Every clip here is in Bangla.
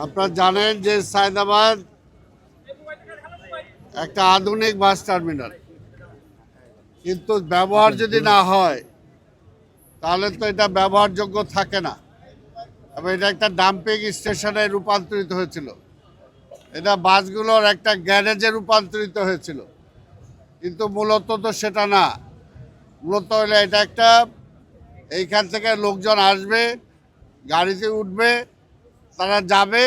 আপনারা জানেন যে সায়দাবাদ একটা আধুনিক বাস টার্মিনাল, কিন্তু ব্যবহার যদি না হয় তাহলে তো এটা ব্যবহারযোগ্য থাকে না। এবং এটা একটা ডাম্পিং স্টেশনে রূপান্তরিত হয়েছিল, এটা বাসগুলোর একটা গ্যারেজে রূপান্তরিত হয়েছিল, কিন্তু মূলত তো সেটা না। মূলত হলে এটা একটা, এইখান থেকে লোকজন আসবে, গাড়িতে উঠবে, তারা যাবে,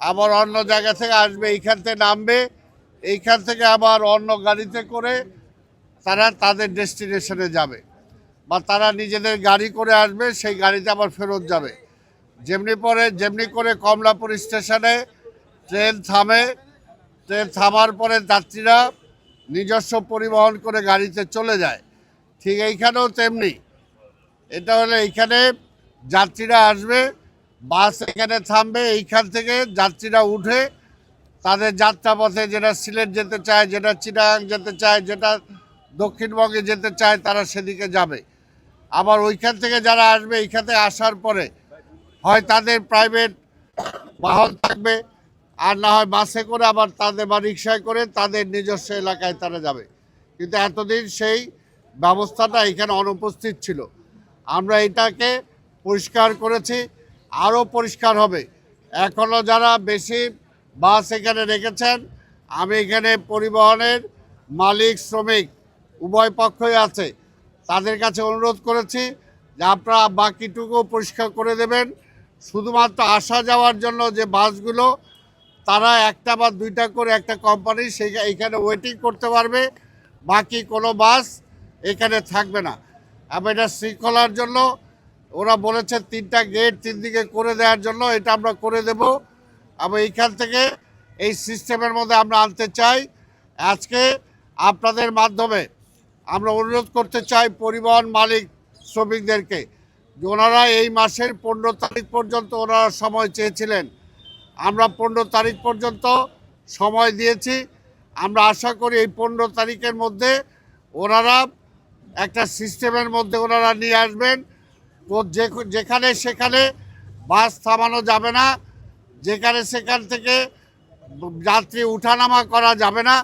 আবার অন্য জায়গা থেকে আসবে, এইখান থেকে নামবে, এইখান থেকে আবার অন্য গাড়িতে করে তারা তাদের ডেস্টিনেশনে যাবে, বা তারা নিজেদের গাড়ি করে আসবে, সেই গাড়িতে আবার ফেরত যাবে। যেমনি করে কমলাপুর স্টেশনে ট্রেন থামে, ট্রেন থামার পরে যাত্রীরা নিজস্ব পরিবহন করে গাড়িতে চলে যায়, ঠিক এইখানেও তেমনি। এটা হলে এইখানে যাত্রীরা আসবে, বাস এখানে থামবে, এইখান থেকে যাত্রীরা উঠে তাদের যাত্রাপথে, যেটা সিলেট যেতে চায়, যেটা চিটাগাং যেতে চায়, যেটা দক্ষিণবঙ্গে যেতে চায়, তারা সেদিকে যাবে। আবার ওইখান থেকে যারা আসবে, এইখান থেকে আসার পরে হয় তাদের প্রাইভেট বাহন থাকবে, আর না হয় বাসে করে, আবার তাদের বা রিক্সায় করে তাদের নিজস্ব এলাকায় তারা যাবে। কিন্তু এতদিন সেই ব্যবস্থাটা এখানে অনুপস্থিত ছিল। আমরা এটাকে পরিষ্কার করেছি, আরও পরিষ্কার হবে। এখনও যারা বেশি বাস এখানে রেখেছেন, আমি এখানে পরিবহনের মালিক শ্রমিক উভয় পক্ষই আছে, তাদের কাছে অনুরোধ করেছি যে আপনারা বাকিটুকু পরিষ্কার করে দেবেন। শুধুমাত্র আসা যাওয়ার জন্য যে বাসগুলো, তারা একটা বা দুইটা করে একটা কোম্পানি এইখানে ওয়েটিং করতে পারবে, বাকি কোনো বাস এখানে থাকবে না। এবং এটা শৃঙ্খলার জন্য ওরা বলেছে 3টা গেট 3 দিকে করে দেওয়ার জন্য, এটা আমরা করে দেব। এবং এইখান থেকে এই সিস্টেমের মধ্যে আমরা আনতে চাই। আজকে আপনাদের মাধ্যমে আমরা অনুরোধ করতে চাই পরিবহন মালিক শ্রমিকদেরকে, যে ওনারা এই মাসের 15 তারিখ পর্যন্ত ওনারা সময় চেয়েছিলেন, আমরা 15 তারিখ পর্যন্ত সময় দিয়েছি। আমরা আশা করি এই 15 তারিখের মধ্যে ওনারা একটা সিস্টেমের মধ্যে ওনারা নিয়ে আসবেন। তো যেখানে সেখানে বাস থামানো যাবে না, যেখানে সেখান থেকে যাত্রী উঠানামা করা যাবে না।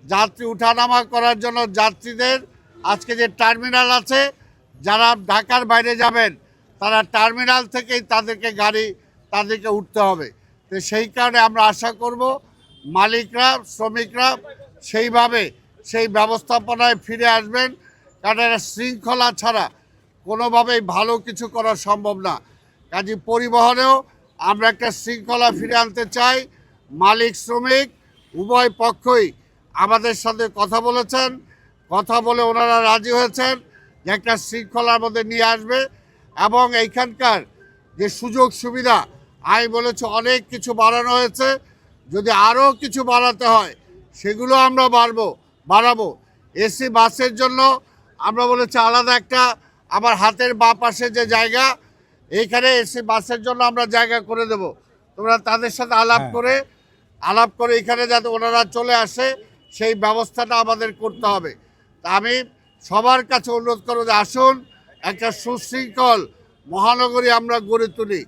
যাত্রী উঠানামা করার জন্য যাত্রীদের আজকে যে টার্মিনাল আছে, যারা ঢাকার বাইরে যাবেন তারা টার্মিনাল থেকেই তাদেরকে উঠতে হবে। তো সেই কারণে আমরা আশা করব মালিকরা, শ্রমিকরা সেইভাবে সেই ব্যবস্থাপনায় ফিরে আসবেন, কারণ এটা শৃঙ্খলা ছাড়া কোনোভাবেই ভালো কিছু করা সম্ভব না। কাজে পরিবহনেও আমরা একটা শৃঙ্খলা ফিরে আনতে চাই। মালিক শ্রমিক উভয় পক্ষই আমাদের সাথে কথা বলেছেন, কথা বলে ওনারা রাজি হয়েছেন যে একটা শৃঙ্খলার মধ্যে নিয়ে আসবে। এবং এইখানকার যে সুযোগ সুবিধা আমি বলেছি, অনেক কিছু বাড়ানো হয়েছে, যদি আরও কিছু বাড়াতে হয় সেগুলো আমরা বাড়াবো। এসি বাসের জন্য আমরা বলেছি আলাদা একটা, আমার হাতের বাঁ পাশে যে জায়গা, এইখানে এসি বাসের জন্য আমরা জায়গা করে দেব। তোমরা তাদের সাথে আলাপ করে এখানে যাতে ওনারা চলে আসে, সেই ব্যবস্থাটা আমাদের করতে হবে। তা আমি সবার কাছে অনুরোধ করব যে আসুন একটা সুশৃঙ্খল মহানগরী আমরা গড়ে তুলি।